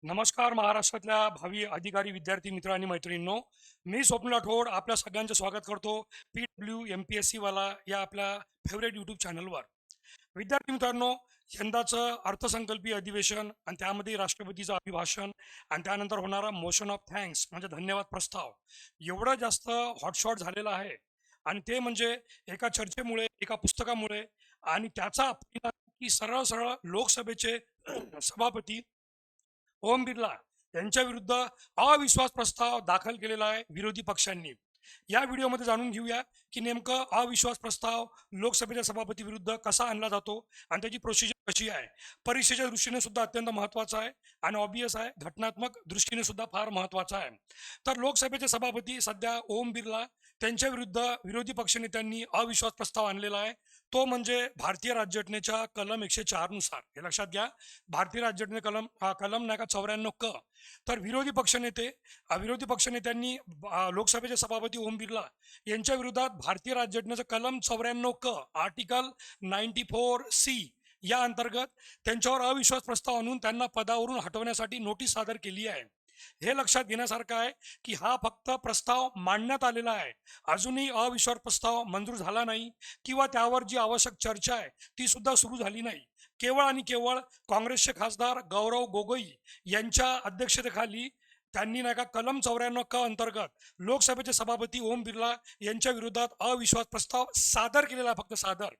नमस्कार महाराष्ट्रातल्या भावी अधिकारी विद्यार्थी मित्र आणि मैत्रिणींनो. मी स्वप्न राठोड आपल्या सगळ्यांचं स्वागत करतो PWMPSC वाला या आपल्या फेवरेट यूट्यूब चॅनलवर. विद्यार्थी मित्रांनो, यंदाचं अर्थसंकल्पीय अधिवेशन आणि त्यामध्ये राष्ट्रपतीचं अभिभाषण आणि त्यानंतर होणारा मोशन ऑफ थँक्स म्हणजे धन्यवाद प्रस्ताव एवढं जास्त हॉटशॉट झालेलं आहे. आणि ते म्हणजे एका चर्चेमुळे, एका पुस्तकामुळे आणि त्याचा परिणाम की सरळ सरळ लोकसभेचे सभापती ओम बिर्ला यांच्या विरुद्ध अविश्वास प्रस्ताव दाखल केलेला आहे विरोधी पक्षांनी. या व्हिडिओमध्ये जाणून घेऊया की नेमकं अविश्वास प्रस्ताव लोकसभेच्या सभापती विरुद्ध कसा आणला जातो आणि त्याची प्रोसिजर कशी आहे. परीक्षेच्या दृष्टीने सुद्धा अत्यंत महत्त्वाचा आहे आणि ऑब्वियस आहे, घटनात्मक दृष्टीने सुद्धा फार महत्त्वाचा आहे. तर लोकसभेचे सभापती सध्या ओम बिर्ला त्यांच्या विरुद्ध विरोधी पक्षनेत्यांनी अविश्वास प्रस्ताव आणलेला आहे. तो म्हणजे भारतीय राज्यघटनेच्या कलम 104 नुसार. हे लक्षात घ्या, भारतीय राज्यघटने कलम नाही का 94 क. तर विरोधी पक्षनेत्यांनी लोकसभेचे सभापती ओम बिर्ला यांच्या विरोधात भारतीय राज्यघटनेचं कलम 94 क आर्टिकल 94C या अंतर्गत त्यांच्यावर अविश्वास प्रस्ताव आणून त्यांना पदावरून हटवण्यासाठी नोटीस सादर केली आहे. हे लक्षात घेण्यासारखं आहे की हा फक्त प्रस्ताव मांडण्यात आलेला आहे, अजूनही अविश्वास प्रस्ताव मंजूर झाला नाही किंवा त्यावर जी आवश्यक चर्चा आहे ती सुद्धा सुरू झाली नाही. केवळ आणि केवळ काँग्रेसचे खासदार गौरव गोगोई यांच्या अध्यक्षतेखाली त्यांनी नाही का कलम 94 क अंतर्गत लोकसभेचे सभापती ओम बिर्ला यांच्या विरोधात अविश्वास प्रस्ताव सादर केलेला, फक्त सादर.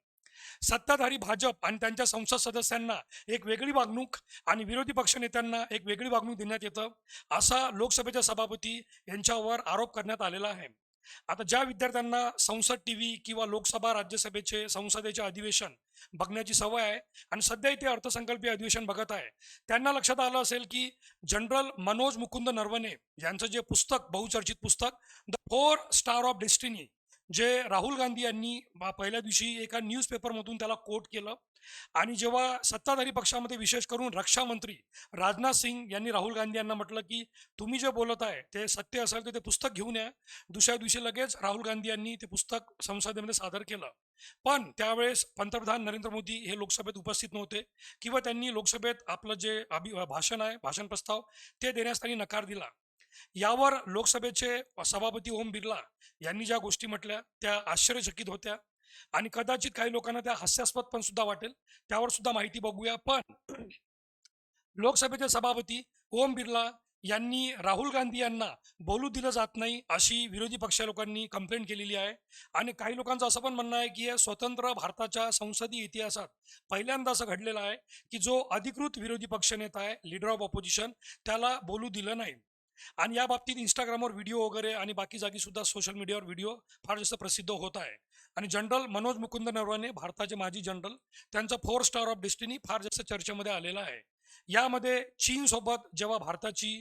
सत्ताधारी भाजप आणि त्यांच्या संसद सदस्यांना एक वेगळी वागणूक आणि विरोधी पक्षनेत्यांना एक वेगळी वागणूक देण्यात येतं, असा लोकसभेच्या सभापती यांच्यावर आरोप करण्यात आलेला आहे. आता ज्या विद्यार्थ्यांना संसद टीव्ही किंवा लोकसभा राज्यसभेचे संसदेचे अधिवेशन बघण्याची सवय आहे आणि सध्या इथे अर्थसंकल्पीय अधिवेशन बघत आहे, त्यांना लक्षात आलं असेल की जनरल मनोज मुकुंद नरवणे यांचं जे पुस्तक, बहुचर्चित पुस्तक द 4 स्टार ऑफ डेस्टिनी, जे राहुल गांधी यांनी पहिल्या दिवशी एका न्यूजपेपरमधून त्याला कोट केलं. आणि जेव्हा सत्ताधारी पक्षामध्ये विशेष करून रक्षा मंत्री राजनाथ सिंग यांनी राहुल गांधी यांना म्हटलं की तुम्ही जे बोलत आहे ते सत्य असेल तर ते पुस्तक घेऊन या, दुसऱ्या दिवशी लगेच राहुल गांधी यांनी ते पुस्तक संसदेमध्ये सादर केलं. पण त्यावेळेस पंतप्रधान नरेंद्र मोदी हे लोकसभेत उपस्थित नव्हते किंवा त्यांनी लोकसभेत आपलं जे भाषण आहे, भाषण प्रस्ताव, ते देण्यास त्यांनी नकार दिला. यावर लोकसभेचे सभापती ओम बिर्ला यांनी ज्या गोष्टी म्हटल्या त्या आश्चर्यचकित होत्या आणि कदाचित काही लोकांना त्या हास्यास्पद पण सुद्धा वाटेल. त्यावर सुद्धा माहिती बघूया. पण लोकसभेचे सभापती ओम बिर्ला यांनी राहुल गांधी यांना बोलू दिलं जात नाही अशी विरोधी पक्ष लोकांनी कंप्लेंट केलेली आहे. आणि काही लोकांचं असं पण म्हणणं आहे की स्वतंत्र भारताच्या संसदीय इतिहासात पहिल्यांदा असं घडलेलं आहे की जो अधिकृत विरोधी पक्षनेता आहे, लीडर ऑफ ऑपोजिशन, त्याला बोलू दिलं नाही. आणि या बाबतीत इंस्टाग्रामवर व्हिडिओ वगैरे आणि बाकी जागी सुद्धा सोशल मीडियावर व्हिडिओ फार जास्त प्रसिद्ध होत आहे. आणि जनरल मनोज मुकुंद नरवणे, भारताचे माजी जनरल, त्यांचा 4 स्टार ऑफ डेस्टिनी फार जास्त चर्चेमध्ये आलेला आहे. यामध्ये चीनसोबत जेव्हा भारताची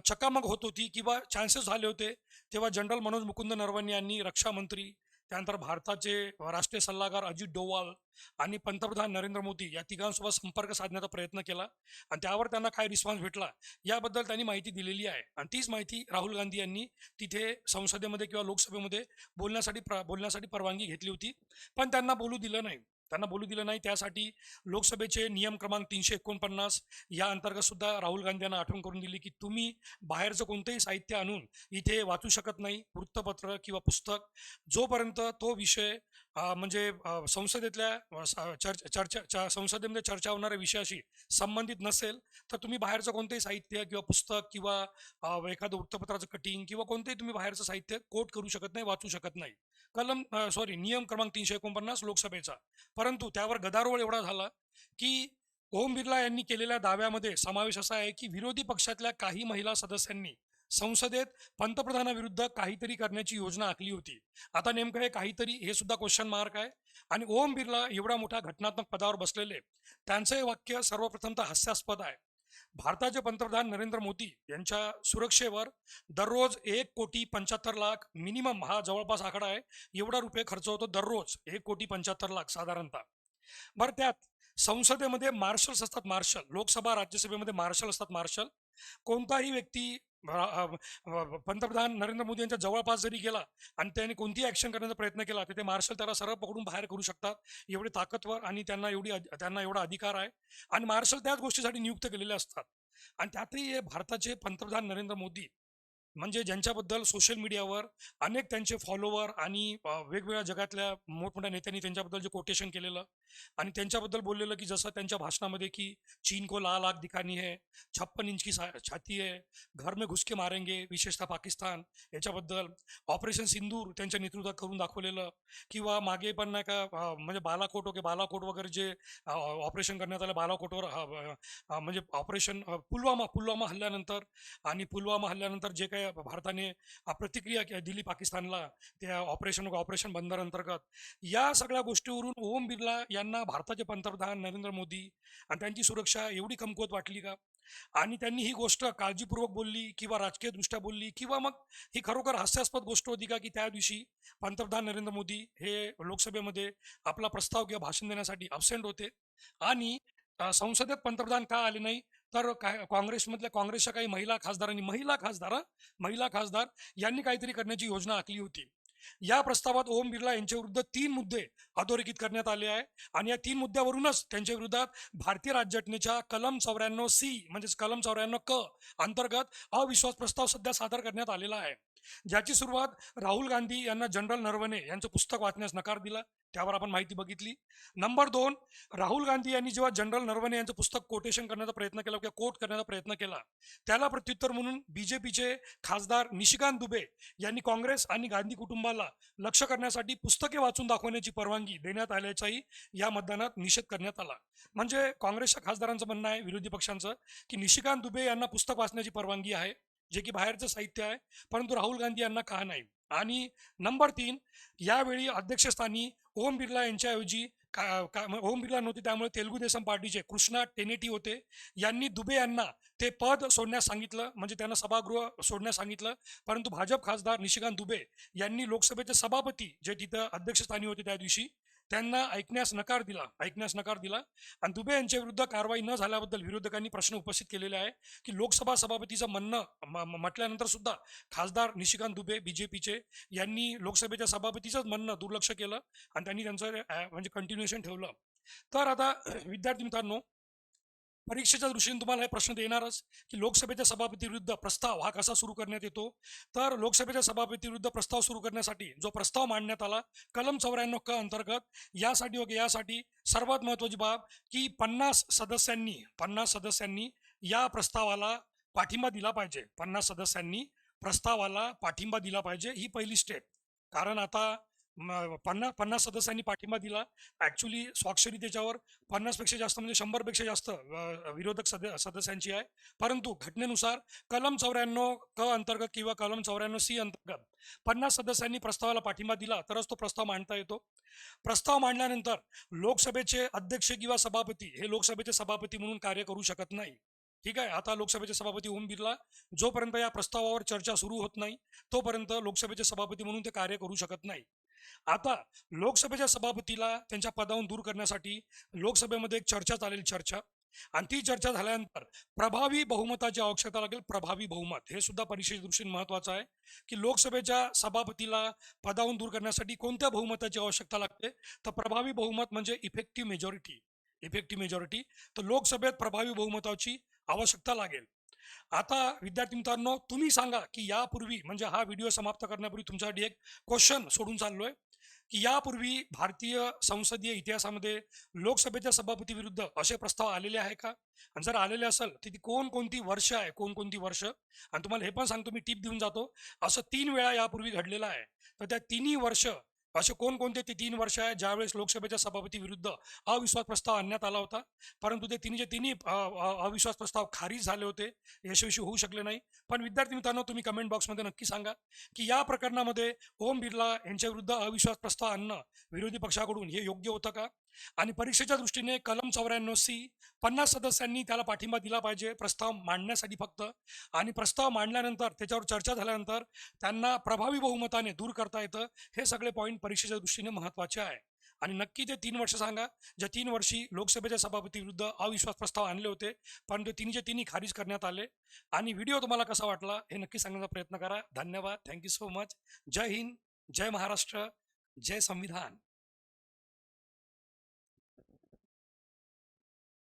चकामक होत होती किंवा चान्सेस झाले होते, तेव्हा जनरल मनोज मुकुंद नरवणे यांनी रक्षा मंत्री, त्यानंतर भारताचे राष्ट्रीय सल्लागार अजित डोवाल आणि पंतप्रधान नरेंद्र मोदी या तिघांसोबत संपर्क साधण्याचा प्रयत्न केला आणि त्यावर त्यांना काय रिस्पॉन्स भेटला याबद्दल त्यांनी माहिती दिलेली आहे. आणि तीच माहिती राहुल गांधी यांनी तिथे संसदेमध्ये किंवा लोकसभेमध्ये बोलण्यासाठी परवानगी घेतली होती, पण त्यांना बोलू दिलं नाही. त्यासाठी लोकसभेचे नियम क्रमांक 349 या अंतर्गत सुद्धा राहुल गांधी यांना आठवण करून दिली की तुम्ही बाहेरचं कोणतंही साहित्य आणून इथे वाचू शकत नाही, वृत्तपत्र किंवा पुस्तक, जोपर्यंत तो विषय म्हणजे संसदेतल्या संसदेमध्ये चर्चा होणाऱ्या विषयाशी संबंधित नसेल, तर तुम्ही बाहेरचं कोणतंही साहित्य किंवा पुस्तक किंवा एखादं वृत्तपत्राचं कटिंग किंवा कोणतेही तुम्ही बाहेरचं साहित्य कोट करू शकत नाही, वाचू शकत नाही. नियम क्रमांक 349 लोकसभेचा. परंतु त्यावर गदारोळ एवढा झाला की ओम बिर्ला यांनी केलेल्या दाव्यामध्ये समावेश असा आहे की विरोधी पक्षातल्या काही महिला सदस्यांनी संसदेत पंतप्रधानाविरुद्ध काहीतरी करण्याची योजना आखली होती. आता नेमकं हे काहीतरी हे सुद्धा क्वेश्चन मार्क आहे. आणि ओम बिर्ला एवढ्या मोठ्या घटनात्मक पदावर बसलेले, त्यांचं हे वाक्य सर्वप्रथमतः हास्यास्पद आहे. भारताचे पंतप्रधान नरेंद्र मोदी यांच्या सुरक्षेवर दररोज 1,75,00,000 मिनिमम, हा जवळपास आकडा आहे, एवढा रुपये खर्च होतो दररोज, 1,75,00,000 साधारणतः. बरं, त्यात संसदेमध्ये मार्शल्स असतात, मार्शल, लोकसभा राज्यसभेमध्ये मार्शल असतात, मार्शल. कोणताही व्यक्ती पंतप्रधान नरेंद्र मोदी यांच्या जवळपास जरी गेला आणि त्याने कोणतीही ऍक्शन करण्याचा प्रयत्न केला तर ते मार्शल त्याला सरळ पकडून बाहेर करू शकतात, एवढे ताकदवर आणि त्यांना एवढा अधिकार आहे. आणि मार्शल त्याच गोष्टीसाठी नियुक्त केलेले असतात. आणि त्यातही हे भारताचे पंतप्रधान नरेंद्र मोदी म्हणजे ज्यांच्याबद्दल सोशल मीडियावर अनेक त्यांचे फॉलोवर आणि वेगवेगळ्या जगातल्या मोठमोठ्या नेत्यांनी त्यांच्याबद्दल जे कोटेशन केलेलं आणि त्यांच्याबद्दल बोललेलं की जसं त्यांच्या भाषणामध्ये की चीन को लाल आग दिखानी है, 56 इंच की छाती है, घर में घुस के मारेंगे, विशेषतः पाकिस्तान याच्याबद्दल ऑपरेशन सिंदूर त्यांच्या नेतृत्वात करून दाखवलेलं किंवा मागे पण नाही का म्हणजे बालाकोट वगैरे जे ऑपरेशन करण्यात आलं बालाकोटवर म्हणजे ऑपरेशन पुलवामा हल्ल्यानंतर आणि पुलवामा हल्ल्यानंतर जे काही भारताने प्रतिक्रिया दिली पाकिस्तानला त्या ऑपरेशन बंदर अंतर्गत या सगळ्या गोष्टीवरून ओम बिर्ला यांना भारताचे पंतप्रधान नरेंद्र मोदी आणि त्यांची सुरक्षा एवढी कमकुवत वाटली का आणि त्यांनी ही गोष्ट काळजीपूर्वक बोलली किंवा राजकीय दृष्ट्या बोलली किंवा मग ही खरोखर हास्यास्पद गोष्ट होती का की त्या दिवशी पंतप्रधान नरेंद्र मोदी हे लोकसभेमध्ये आपला प्रस्ताव किंवा भाषण देण्यासाठी अब्सेंट होते आणि संसदेत पंतप्रधान का आले नाही तर काय काँग्रेसच्या काही महिला खासदार यांनी काहीतरी करण्याची योजना आखली होती या प्रस्तावात ओम बिर्ला यांच्या विरुद्ध 3 मुद्दे अधोरेखित करण्यात आले आहे आणि या 3 मुद्द्यावरूनच त्यांच्या विरोधात भारतीय राज्यघटनेच्या कलम 94C म्हणजेच कलम 94 क अंतर्गत अविश्वास प्रस्ताव सध्या सादर करण्यात आलेला आहे ज्याची सुरुवात राहुल गांधी यांना जनरल नरवणे यांचं पुस्तक वाचण्यास नकार दिला त्यावर आपण माहिती बघितली नंबर 2 राहुल गांधी यांनी जेव्हा जनरल नरवणे यांचं पुस्तक कोटेशन करण्याचा प्रयत्न केला किंवा कोट करण्याचा प्रयत्न केला त्याला प्रत्युत्तर म्हणून बीजेपीचे खासदार निशिकांत दुबे यांनी काँग्रेस आणि गांधी कुटुंबाला लक्ष करण्यासाठी पुस्तके वाचून दाखवण्याची परवानगी देण्यात आल्याचाही या मतदानात निषेध करण्यात आला म्हणजे काँग्रेसच्या खासदारांचं म्हणणं आहे विरोधी पक्षांचं की निशिकांत दुबे यांना पुस्तक वाचण्याची परवानगी आहे जे की बाहेरचं साहित्य आहे परंतु राहुल गांधी यांना का नाही आणि नंबर 3 यावेळी अध्यक्षस्थानी ओम बिर्ला यांच्याऐवजी ओम बिर्ला नव्हते त्यामुळे तेलुगू देसम पार्टीचे कृष्णा टेनेटी होते यांनी दुबे यांना ते पद सोडण्यास सांगितलं म्हणजे त्यांना सभागृह सोडण्यास सांगितलं परंतु भाजप खासदार निशिकांत दुबे यांनी लोकसभेचे सभापती जे तिथं अध्यक्षस्थानी होते त्या दिवशी त्यांना ऐकण्यास नकार दिला आणि दुबे यांच्या विरुद्ध कारवाई न झाल्याबद्दल विरोधकांनी प्रश्न उपस्थित केलेले आहे की लोकसभा सभापतीचं म्हणणं म्हटल्यानंतर सुद्धा खासदार निशिकांत दुबे बीजेपीचे यांनी लोकसभेच्या सभापतीचंच म्हणणं दुर्लक्ष केलं आणि त्यांनी त्यांचं म्हणजे कंटिन्युएशन ठेवलं तर आता विद्यार्थी मित्रांनो परीक्षेच्या दृष्टीने तुम्हाला हे प्रश्न देणारच की लोकसभेच्या सभापती विरुद्ध प्रस्ताव हा कसा सुरू करण्यात येतो तर लोकसभेच्या सभापती विरुद्ध प्रस्ताव सुरू करण्यासाठी जो प्रस्ताव मांडण्यात आला कलम 94 क अंतर्गत यासाठी सर्वात महत्वाची बाब की 50 सदस्यांनी या प्रस्तावाला पाठिंबा दिला पाहिजे 50 सदस्यांनी प्रस्तावाला पाठिंबा दिला पाहिजे ही पहिली स्टेप कारण आता 50 सदस्यांनी पाठिंबा दिला ऍक्च्युली स्वाक्षरी त्याच्यावर 50 पेक्षा जास्त म्हणजे 100 पेक्षा जास्त विरोधक सदस्यांची आहे परंतु घटनेनुसार कलम 94 क अंतर्गत किंवा कलम 94C अंतर्गत 50 सदस्यांनी प्रस्तावाला पाठिंबा दिला तरच तो प्रस्ताव मांडता येतो प्रस्ताव मांडल्यानंतर लोकसभेचे अध्यक्ष किंवा सभापती हे लोकसभेचे सभापती म्हणून कार्य करू शकत नाही ठीक आहे आता लोकसभेचे सभापती ओम बिर्ला जोपर्यंत या प्रस्तावावर चर्चा सुरू होत नाही तोपर्यंत लोकसभेचे सभापती म्हणून ते कार्य करू शकत नाही आता लोकसभेच्या सभापतीला त्यांच्या पदावरून दूर करण्यासाठी लोकसभेमध्ये एक चर्चा चालेल चर्चा आणि ती चर्चा झाल्यानंतर प्रभावी बहुमताची आवश्यकता लागेल प्रभावी बहुमत हे सुद्धा परीक्षेच्या दृष्टीने महत्वाचं आहे की लोकसभेच्या सभापतीला पदावरून दूर करण्यासाठी कोणत्या बहुमताची आवश्यकता लागते तर प्रभावी बहुमत म्हणजे इफेक्टिव्ह मेजॉरिटी तर लोकसभेत प्रभावी बहुमताची आवश्यकता लागेल आता विद्यार्थी मित्रांनो तुम्ही सांगा की यापूर्वी म्हणजे हा व्हिडिओ समाप्त करण्यापूर्वी तुमच्यासाठी एक क्वेश्चन सोडून चाललोय की यापूर्वी भारतीय संसदीय इतिहासामध्ये लोकसभेच्या सभापती विरुद्ध असे प्रस्ताव आलेले आहे का आणि जर आलेले असेल तर ती कोणकोणती वर्ष आणि तुम्हाला हे पण सांगतो मी टिप देऊन जातो असं 3 वेळा यापूर्वी घडलेलं आहे तर त्या 3ही वर्ष असे कोणकोणते ते 3 वर्ष आहे ज्यावेळेस लोकसभेच्या सभापती विरुद्ध अविश्वास प्रस्ताव आणण्यात आला होता परंतु ते तिन्ही अविश्वास प्रस्ताव खारिज झाले होते यशस्वी होऊ शकले नाही पण विद्यार्थी मित्रांनो तुम्ही कमेंट बॉक्समध्ये नक्की सांगा की या प्रकरणामध्ये ओम बिर्ला यांच्या विरुद्ध अविश्वास प्रस्ताव आणणं विरोधी पक्षाकडून हे योग्य होतं का आणि परीक्षेच्या दृष्टीने कलम 94C 50 सदस्यांनी त्याला पाठिंबा दिला पाहिजे प्रस्ताव मांडण्यासाठी फक्त आणि प्रस्ताव मांडल्यानंतर त्याच्यावर चर्चा झाल्यानंतर त्यांना प्रभावी बहुमताने दूर करता येतं हे सगळे पॉईंट परीक्षेच्या दृष्टीने महत्त्वाचे आहे आणि नक्की ते 3 वर्ष सांगा ज्या 3 वर्षी लोकसभेच्या सभापती विरुद्ध अविश्वास प्रस्ताव आणले होते पण ते तिन्ही खारिज करण्यात आले आणि व्हिडिओ तुम्हाला कसा वाटला हे नक्की सांगण्याचा प्रयत्न करा धन्यवाद थँक्यू सो मच जय हिंद जय महाराष्ट्र जय संविधान